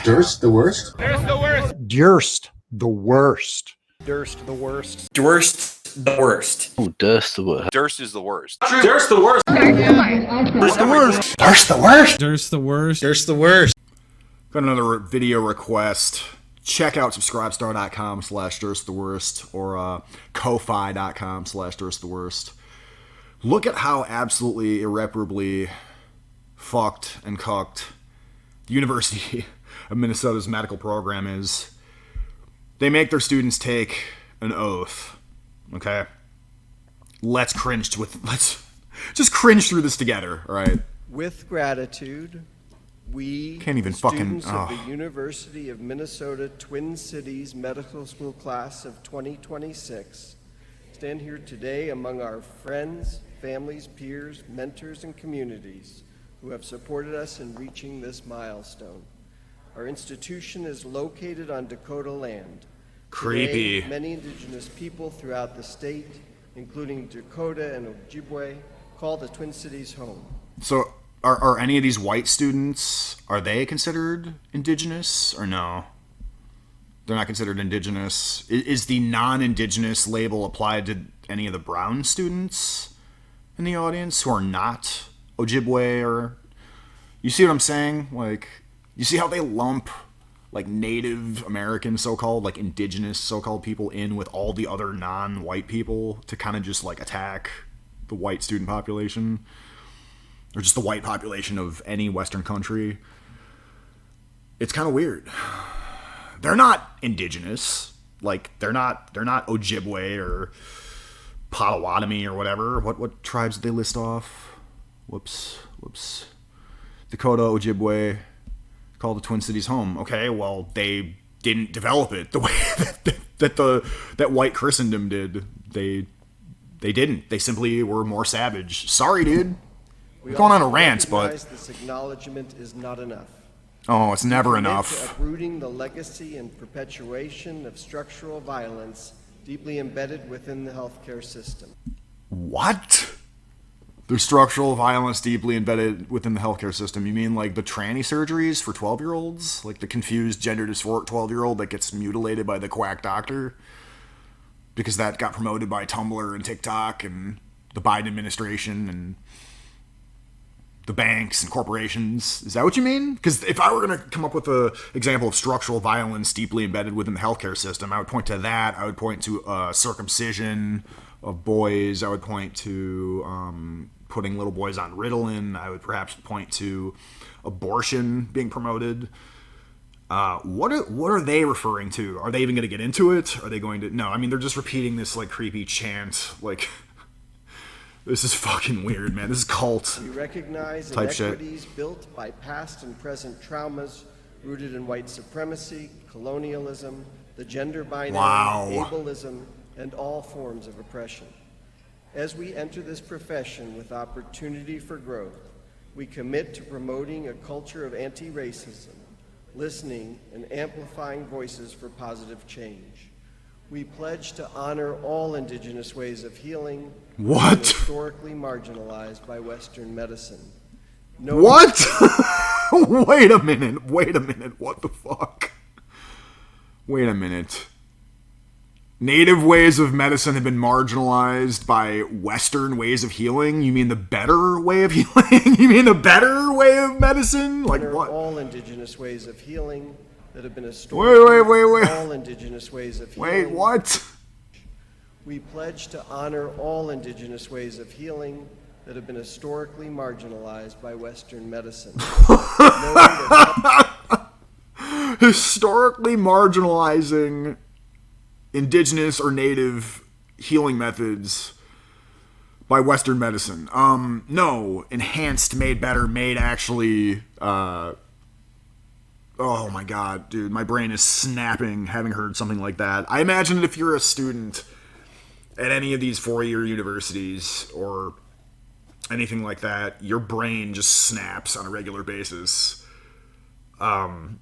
Durst the worst? Durst the worst. Durst the worst. Durst the worst. Durst the worst. Oh, Durst the worst. Durst is the worst. Durst the worst. Durst the worst. Durst the worst? Durst the worst. Durst the worst. Got another video request. Check out subscribestar.com/dursttheworst or ko-fi.com/dursttheworst. Look at how absolutely irreparably fucked and cucked the University of Minnesota's medical program is. They make their students take an oath. Okay? Let's just cringe through this together, all right? With gratitude, we, Can't even students fucking- of the University of Minnesota Twin Cities Medical School class of 2026, stand here today among our friends, families, peers, mentors, and communities who have supported us in reaching this milestone. Our institution is located on Dakota land. Creepy. Today, many indigenous people throughout the state, including Dakota and Ojibwe, call the Twin Cities home. So, are any of these white students, are they considered indigenous or no? They're not considered indigenous. Is the non-indigenous label applied to any of the brown students in the audience who are not Ojibwe or... You see what I'm saying? Like, you see how they lump like Native American so-called, like indigenous so-called people in with all the other non-white people to kind of just like attack the white student population? Or just the white population of any Western country. It's kind of weird. They're not indigenous. Like, they're not Ojibwe or Potawatomi or whatever. What tribes did they list off? Whoops. Dakota, Ojibwe, call the Twin Cities home. Okay, well, they didn't develop it the way that white Christendom did. They didn't. They simply were more savage. Sorry, dude. We going on a also rant, but... recognize this acknowledgement is not enough. Oh, it's never Commit to enough. uprooting the legacy and perpetuation of structural violence deeply embedded within the healthcare system. What? There's structural violence deeply embedded within the healthcare system. You mean like the tranny surgeries for 12-year-olds? Like the confused gender dysphoric 12-year-old that gets mutilated by the quack doctor? Because that got promoted by Tumblr and TikTok and the Biden administration and the banks and corporations. Is that what you mean? Because if I were going to come up with an example of structural violence deeply embedded within the healthcare system, I would point to that. I would point to circumcision of boys. I would point to putting little boys on Ritalin. I would perhaps point to abortion being promoted. What are they referring to? Are they even going to get into it? Are they going to... No, I mean, they're just repeating this like creepy chant. Like, this is fucking weird, man. This is cult. We recognize type inequities built by past and present traumas rooted in white supremacy, colonialism, the gender binary, ableism, and all forms of oppression. As we enter this profession with opportunity for growth, we commit to promoting a culture of anti-racism, listening and amplifying voices for positive change. We pledge to honor all indigenous ways of healing. What? Historically marginalized by Western medicine. What? Wait a minute. What the fuck? Wait a minute. Native ways of medicine have been marginalized by Western ways of healing? You mean the better way of healing? You mean the better way of medicine? Like what? All indigenous ways of healing that have been historically... Wait. All indigenous ways of healing. Wait, what? We pledge to honor all indigenous ways of healing that have been historically marginalized by Western medicine. Historically marginalizing indigenous or native healing methods by Western medicine. No. Enhanced, made better, made actually... Oh my god, dude. My brain is snapping having heard something like that. I imagine that if you're a student at any of these four-year universities or anything like that, your brain just snaps on a regular basis. And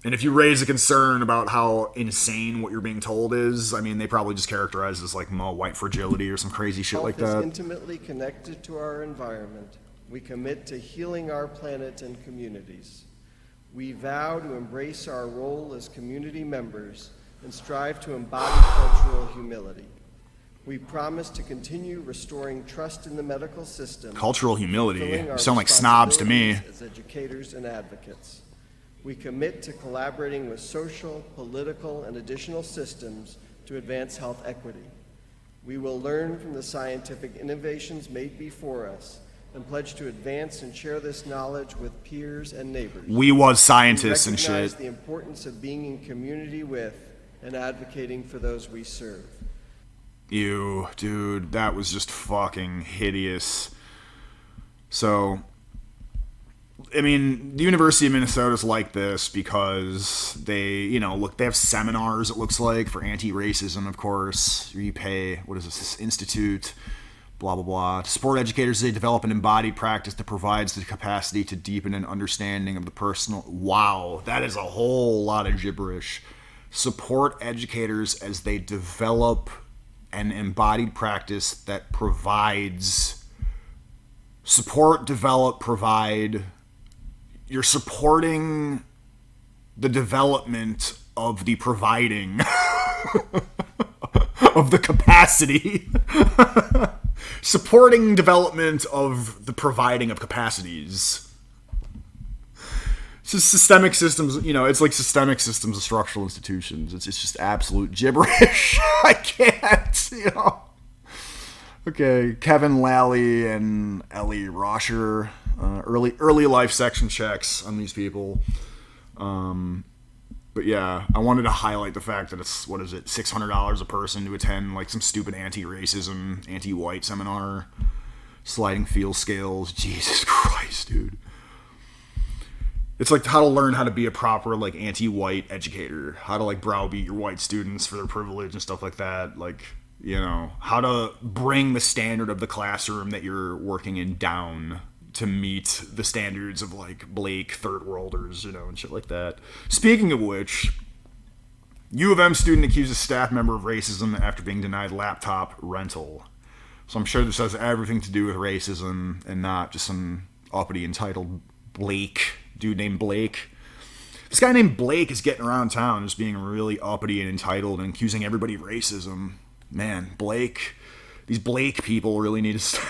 if you raise a concern about how insane what you're being told is, I mean, they probably just characterize it as like white fragility or some crazy shit like that. Health is intimately connected to our environment. We commit to healing our planet and communities. We vow to embrace our role as community members and strive to embody cultural humility. We promise to continue restoring trust in the medical system. Cultural humility? Fulfilling our You sound like snobs to me. responsibilities as educators and advocates. We commit to collaborating with social, political, and additional systems to advance health equity. We will learn from the scientific innovations made before us and pledge to advance and share this knowledge with peers and neighbors. We was scientists and recognize shit. the importance of being in community with and advocating for those we serve. Ew, dude, that was just fucking hideous. So, I mean, the University of Minnesota's like this because they have seminars, it looks like, for anti-racism, of course. You pay, this institute, blah, blah, blah. To support educators, they develop an embodied practice that provides the capacity to deepen an understanding of the personal... Wow, that is a whole lot of gibberish. Support educators as they develop an embodied practice that provides... Support, develop, provide... You're supporting the development of the providing of the capacity. Supporting development of the providing of capacities. It's just systemic systems, it's like systemic systems of structural institutions. It's just absolute gibberish. I can't, Okay, Kevin Lally and Ellie Rosher. Early life section checks on these people. But yeah, I wanted to highlight the fact that it's, $600 a person to attend like some stupid anti-racism, anti-white seminar, sliding field scales. Jesus Christ, dude. It's like how to learn how to be a proper like anti-white educator, how to like browbeat your white students for their privilege and stuff like that. Like, how to bring the standard of the classroom that you're working in down to meet the standards of like Blake third worlders, and shit like that. Speaking of which, U of M student accuses staff member of racism after being denied laptop rental. So I'm sure this has everything to do with racism and not just some uppity entitled dude named Blake. This guy named Blake is getting around town just being really uppity and entitled and accusing everybody of racism. Man, these Blake people really need to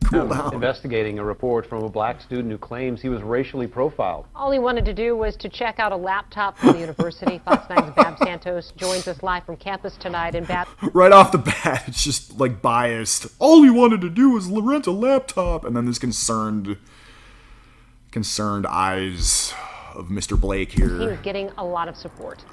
cool down. Investigating a report from a black student who claims he was racially profiled. All he wanted to do was to check out a laptop from the university. Fox 9's Bab Santos joins us live from campus tonight. And Bab, right off the bat, it's just like biased. All he wanted to do was rent a laptop, and then this concerned eyes of Mr. Blake here. he was getting a lot of support.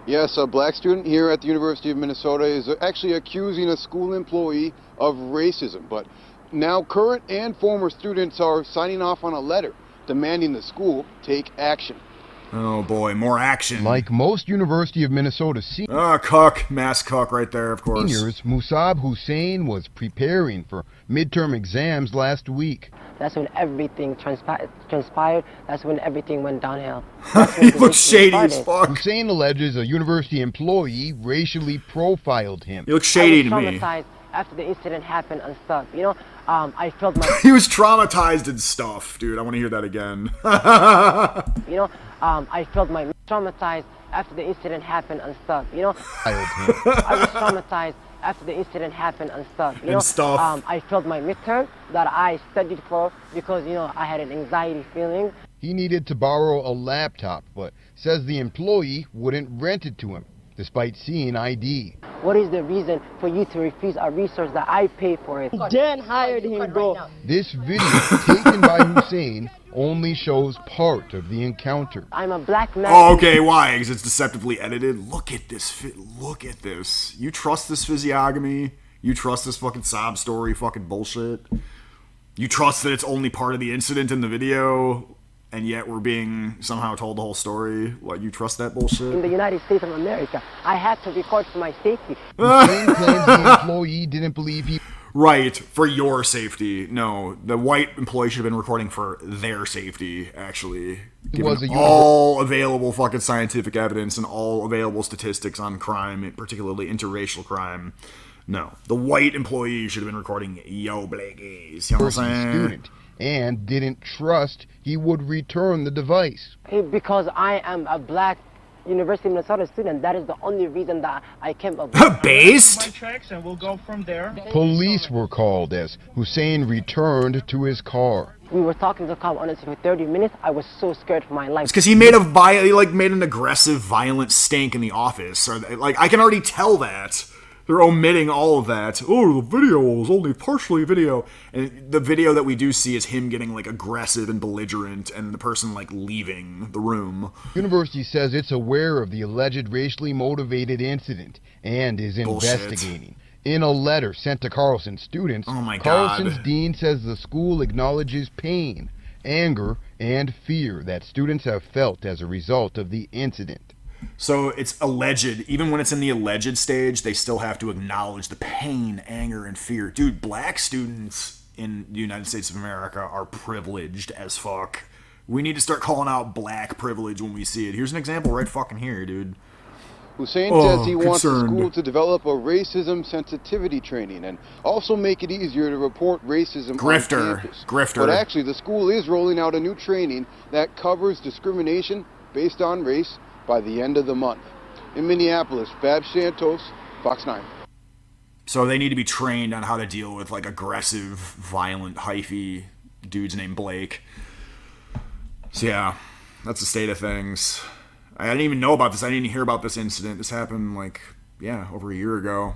Yes, a black student here at the University of Minnesota is actually accusing a school employee of racism. But now current and former students are signing off on a letter demanding the school take action. Oh boy, more action. Like most University of Minnesota mass cuck right there, of course. seniors, Musab Hussein was preparing for midterm exams last week. That's when everything transpired. That's when everything went downhill. He looks shady as fuck. Hussein alleges a university employee racially profiled him. He looks shady to I was me. traumatized after the incident happened and stuff. I felt my... He was traumatized and stuff, dude. I want to hear that again. I felt my... Traumatized after the incident happened and stuff. I was traumatized after the incident happened and stuff. I failed my midterm that I studied for because, I had an anxiety feeling. He needed to borrow a laptop, but says the employee wouldn't rent it to him, despite seeing ID. What is the reason for you to refuse a resource that I paid for it? Dan hired him, bro. This video taken by Hussein only shows part of the encounter. I'm a black man. Oh, okay, why? Because it's deceptively edited? Look at this. Look at this. You trust this physiognomy? You trust this fucking sob story fucking bullshit? You trust that it's only part of the incident in the video, and yet we're being somehow told the whole story? What, you trust that bullshit? In the United States of America, I have to record for my safety. Hussein claims the employee didn't believe he... Right, for your safety. No, the white employee should have been recording for their safety, actually. Given all available fucking scientific evidence and all available statistics on crime, particularly interracial crime. No, the white employee should have been recording, yo, Blakey. You know what I'm saying? Student and didn't trust he would return the device. Because I am a black University of Minnesota student, that is the only reason that I came up. Based? And we'll go from there. Police were called as Hussein returned to his car. We were talking to the cop honestly for 30 minutes. I was so scared for my life. It's because he made an aggressive, violent stank in the office. Or like, I can already tell that. They're omitting all of that. Oh, the video was only partially video. And the video that we do see is him getting like aggressive and belligerent and the person like leaving the room. University says it's aware of the alleged racially motivated incident and is investigating. In a letter sent to Carlson students, oh my Carlson's God. dean says the school acknowledges pain, anger, and fear that students have felt as a result of the incident. So it's alleged. Even when it's in the alleged stage, they still have to acknowledge the pain, anger, and fear. Dude, black students in the United States of America are privileged as fuck. We need to start calling out black privilege when we see it. Here's an example right fucking here, dude. Hussein says he wants the school to develop a racism sensitivity training and also make it easier to report racism on campus. Grifter. But actually, the school is rolling out a new training that covers discrimination based on race by the end of the month. In Minneapolis, Babs Santos, Fox 9. So they need to be trained on how to deal with like aggressive, violent, hyphy dudes named Blake. So yeah, that's the state of things. I didn't even know about this. I didn't even hear about this incident. This happened like, over a year ago.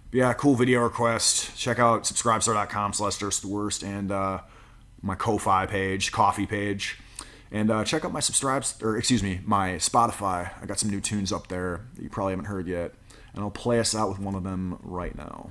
But yeah, cool video request. Check out subscribestar.com/dirsttheworst and my Ko-Fi page, coffee page. And check out my my Spotify. I got some new tunes up there that you probably haven't heard yet. And I'll play us out with one of them right now.